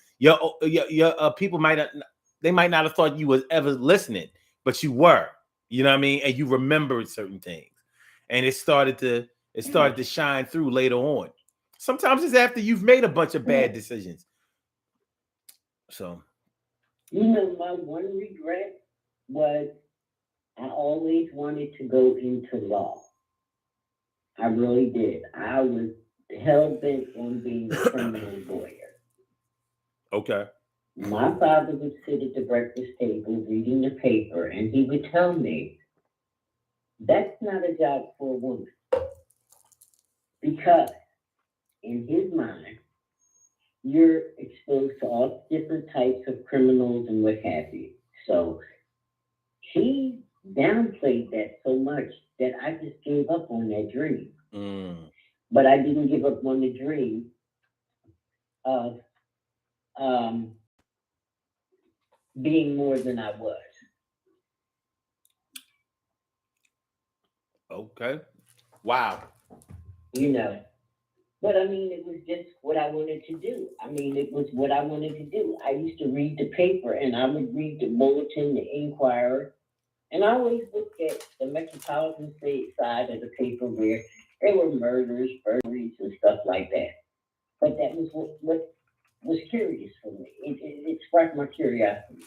A: might not have thought you was ever listening, but you were. You know what I mean? And you remembered certain things, and it started to shine through later on. Sometimes it's after you've made a bunch of bad decisions. So,
C: my one regret was I always wanted to go into law. I really did. I was hell-bent on being a criminal lawyer.
A: Okay.
C: My father would sit at the breakfast table reading the paper, and he would tell me, that's not a job for a woman. Because in his mind, you're exposed to all different types of criminals and what have you. So he downplayed that so much that I just gave up on that dream. But I didn't give up on the dream of being more than I was.
A: Okay. Wow.
C: But I mean, it was just what I wanted to do. I mean, it was what I wanted to do. I used to read the paper, and I would read the Bulletin, the Inquirer, and I always looked at the metropolitan state side of the paper where there were murders, burglaries, and stuff like that. But that was what was curious for me. It sparked my curiosity.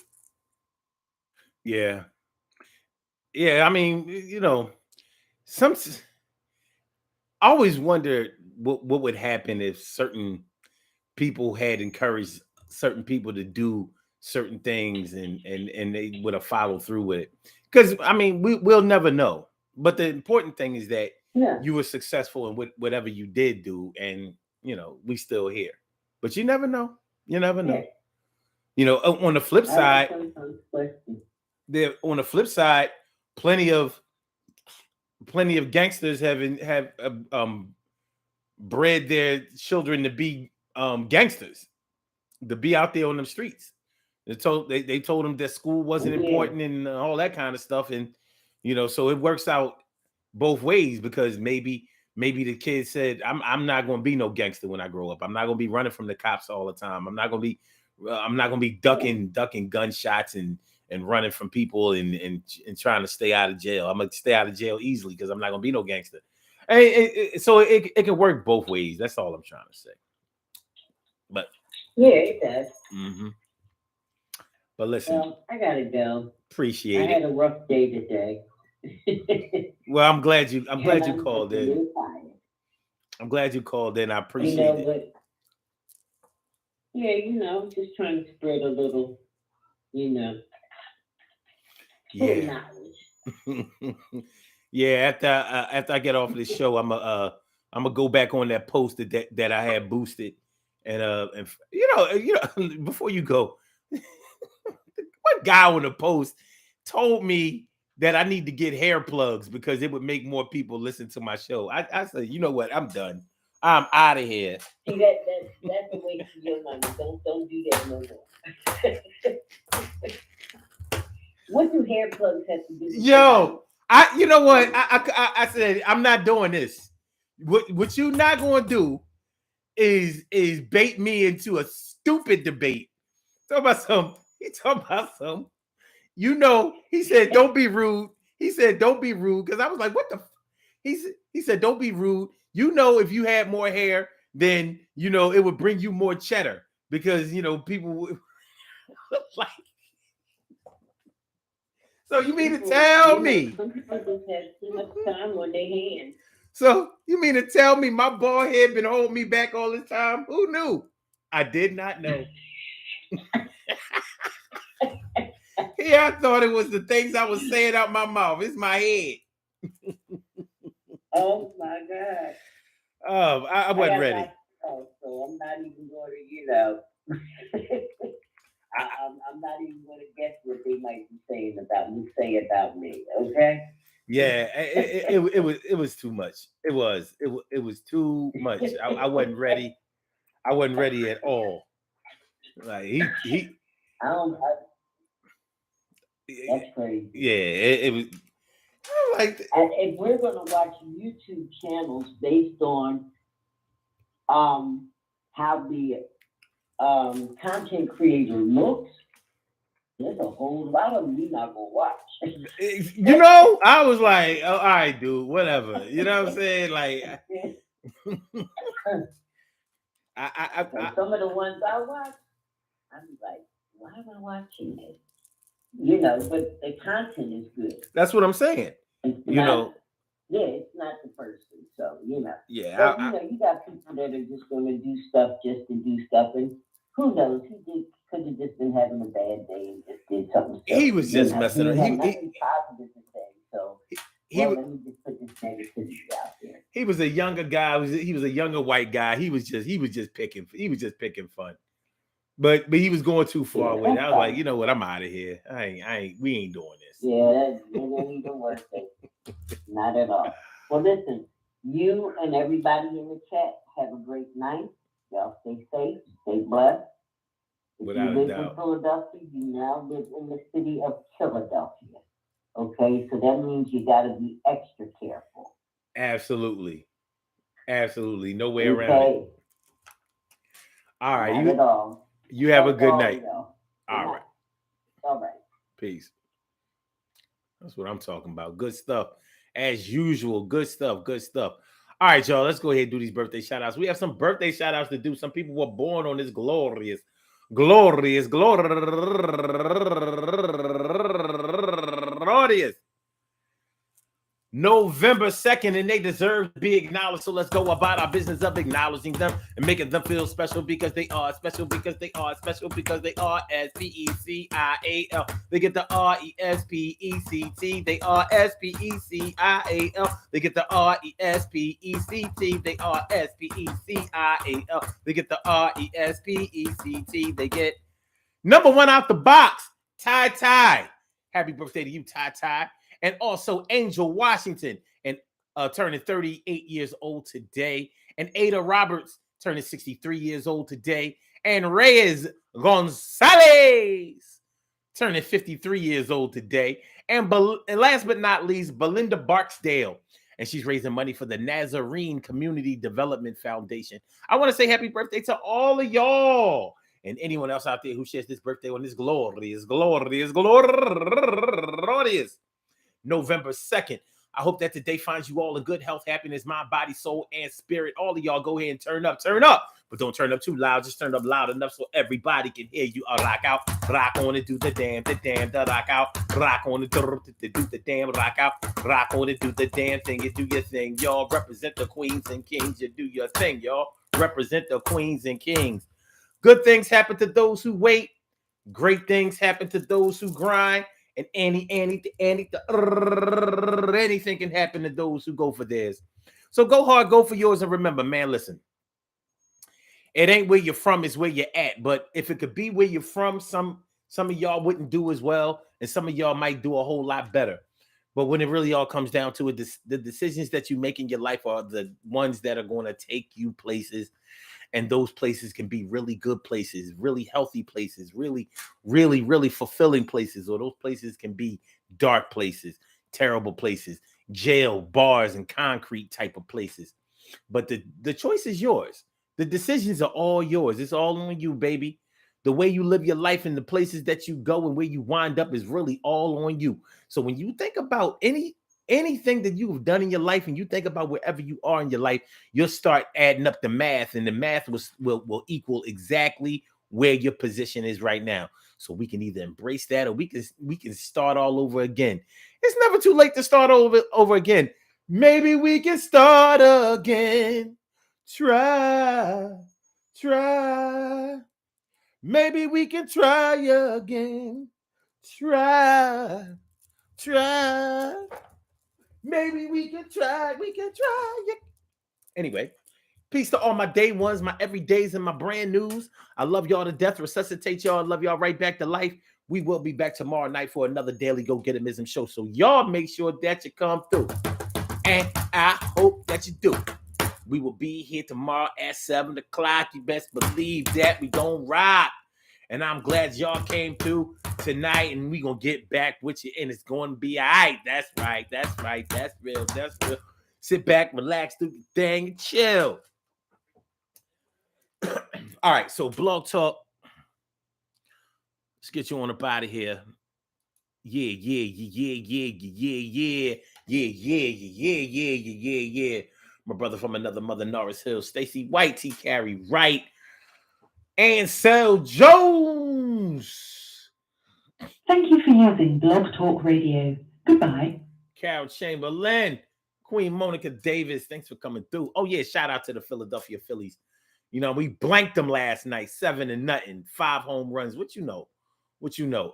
A: Yeah. Yeah. I mean, some I always wondered what would happen if certain people had encouraged certain people to do certain things and they would have followed through with it. Because I mean, we'll never know. But the important thing is that
C: Yeah,
A: you were successful in whatever you did do, and we still here. But you never know. You never
C: yeah.
A: know. On the flip
C: I
A: side,
C: sometimes question.
A: there on the flip side, plenty of gangsters have bred their children to be gangsters, to be out there on them streets. They told them that school wasn't
C: Yeah,
A: important and all that kind of stuff, and so it works out both ways because maybe the kid said, I'm not going to be no gangster when I grow up. I'm not going to be running from the cops all the time. I'm not going to be
C: yeah.
A: ducking gunshots and running from people and trying to stay out of jail. I'm gonna stay out of jail easily because I'm not going to be no gangster. So it can work both ways. That's all I'm trying to say. But
C: Yeah, it does.
A: mhm. But listen,
C: Well, I gotta go. I
A: appreciate
C: had
A: it.
C: a rough day today.
A: Well, I'm
C: And
A: glad you
C: I'm just
A: called
C: a
A: in.
C: little tired.
A: I'm glad you called in. I
C: You
A: appreciate
C: know,
A: it.
C: but yeah, just trying to spread a little, you know, little
A: Yeah.
C: knowledge.
A: Yeah, after I get off of this show, I'm gonna go back on that post that I had boosted, and before you go, one guy on the post told me that I need to get hair plugs because it would make more people listen to my show. I said, you know what, I'm done. I'm out of here.
C: See that's a waste of your money. Don't do that no more. What do hair plugs have to do with your money?
A: Yo, you know what, I said I'm not doing this. What you not gonna do is bait me into a stupid debate. Talk about some. He talking about some. He said, "Don't be rude." He said, "Don't be rude," because I was like, "What the?" He said, "Don't be rude." If you had more hair, then it would bring you more cheddar because people would like. So you mean to tell me?
C: Some people just have too much time on their hands.
A: So you mean to tell me my bald head been holding me back all this time? Who knew? I did not know. Yeah, I thought it was the things I was saying out my mouth. It's my head.
C: Oh my God.
A: I
C: I
A: wasn't
C: got lots
A: ready.
C: of stuff, so I'm not even going to, I'm not even going to guess what they might be say about me. Okay.
A: Yeah, it was too much. It was too much. I wasn't ready. I wasn't ready at all. Like he
C: I don't. That's crazy.
A: yeah, it was like
C: And if we're going to watch YouTube channels based on how the content creator looks, there's a whole lot of them you're not gonna watch.
A: I was like, oh, all right, dude, whatever. You know what I'm saying? Like I
C: Some of the ones I watch, I'm like, why am I watching this? But the content is good.
A: that's what I'm saying.
C: It's
A: You
C: not,
A: know,
C: yeah, it's not the person. So,
A: yeah,
C: but you got people that are just gonna do stuff just to do stuff, and who knows? Could have just been having a bad day and just did something
A: he
C: silly.
A: was just
C: He
A: messing
C: didn't
A: around.
C: have nothing positive to say. So,
A: He
C: well, let me just put this negativity out there.
A: he was a younger guy. He was a younger white guy. He was just picking fun. But he was going too far
C: Yeah,
A: with it.
C: that's
A: I was like,
C: fine.
A: you know what? I'm out of here. We ain't doing this.
C: Yeah, that ain't even worth it. Not at all. Well, listen, you and everybody in the chat have a great night. Y'all stay safe, stay blessed. If you
A: Without a
C: live in
A: doubt.
C: Philadelphia, you now live in the city of Philadelphia. Okay, so that means you got to be extra careful.
A: Absolutely. Absolutely. No way around it.
C: Okay,
A: All right.
C: not at all.
A: You have a
C: That's
A: good
C: all,
A: night.
C: y'all. Good
A: All
C: night.
A: right.
C: All right.
A: Peace. That's what I'm talking about. Good stuff. As usual. Good stuff. Good stuff. All right, y'all. Let's go ahead and do these birthday shout outs. We have some birthday shout outs to do. Some people were born on this glorious November 2nd, and they deserve to be acknowledged. So let's go about our business of acknowledging them and making them feel special because they are special, because they are special, because they are S-P-E-C-I-A-L. They get the R-E-S-P-E-C-T. They are S-P-E-C-I-A-L. They get the R-E-S-P-E-C-T. They are S-P-E-C-I-A-L. They get the R-E-S-P-E-C-T. They get number one out the box, Ty Ty. Happy birthday to you, Ty Ty. And also Angel Washington, and turning 38 years old today. And Ada Roberts turning 63 years old today. And Reyes Gonzalez turning 53 years old today. And last but not least, Belinda Barksdale. And she's raising money for the Nazarene Community Development Foundation. I want to say happy birthday to all of y'all. And anyone else out there who shares this birthday on this glorious November 2nd. I hope that today finds you all in good health, happiness, mind, body, soul, and spirit. All of y'all go ahead and turn up. But don't turn up too loud. Just turn up loud enough so everybody can hear you. Rock out, rock on and do the damn, the rock out. Rock on and do the damn, rock out. Rock on and do the damn thing. You do your thing, y'all. Represent the queens and kings. You do your thing, y'all. Represent the queens and kings. Good things happen to those who wait. Great things happen to those who grind. And anything can happen to those who go for theirs. So go hard, go for yours. And remember, man, listen. It ain't where you're from, it's where you're at. But if it could be where you're from, some of y'all wouldn't do as well. And some of y'all might do a whole lot better. But when it really all comes down to it, the decisions that you make in your life are the ones that are going to take you places. And those places can be really good places, really healthy places, really, really, really fulfilling places. Or those places can be dark places, terrible places, jail, bars, and concrete type of places. But the choice is yours. The decisions are all yours. It's all on you, baby. The way you live your life and the places that you go and where you wind up is really all on you. So when you think about anything that you've done in your life and you think about wherever you are in your life, you'll start adding up the math, and the math will equal exactly where your position is right now. So we can either embrace that or we can start all over again. It's never too late to start over again. Maybe we can start again. Try. Maybe we can try again. Try. Maybe we can try. Anyway, peace to all my day ones, my everydays, and my brand news. I love y'all to death. Resuscitate y'all. I love y'all right back to life. We will be back tomorrow night for another daily Go Get 'Emism show. So y'all make sure that you come through. And I hope that you do. We will be here tomorrow at 7 o'clock. You best believe that we gonna rock. And I'm glad y'all came through tonight, and we gonna get back with you, and it's gonna be all right. That's right. That's real. Sit back, relax, do your thing, and chill. All right, so Blog Talk. Let's get you on up out of here. Yeah. My brother from another mother, Norris Hill, Stacy White, T. Carey Wright, and Sel Jones.
D: Thank you for using Blog Talk Radio. Goodbye.
A: Carol Chamberlain, Queen Monica Davis, thanks for coming through. Oh yeah, shout out to the Philadelphia Phillies. You know, we blanked them last night, 7-0, 5 home runs. What you know?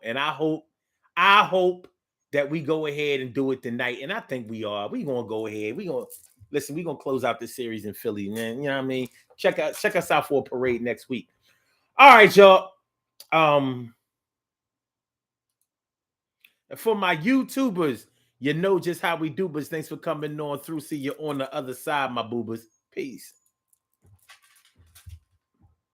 A: And I hope that we go ahead and do it tonight. And I think we are. We're gonna go ahead. We're gonna close out this series in Philly, man. You know what I mean? Check us out for a parade next week. All right, y'all. For my YouTubers, you know just how we do, but thanks for coming on through. See you on the other side, my boobers. Peace.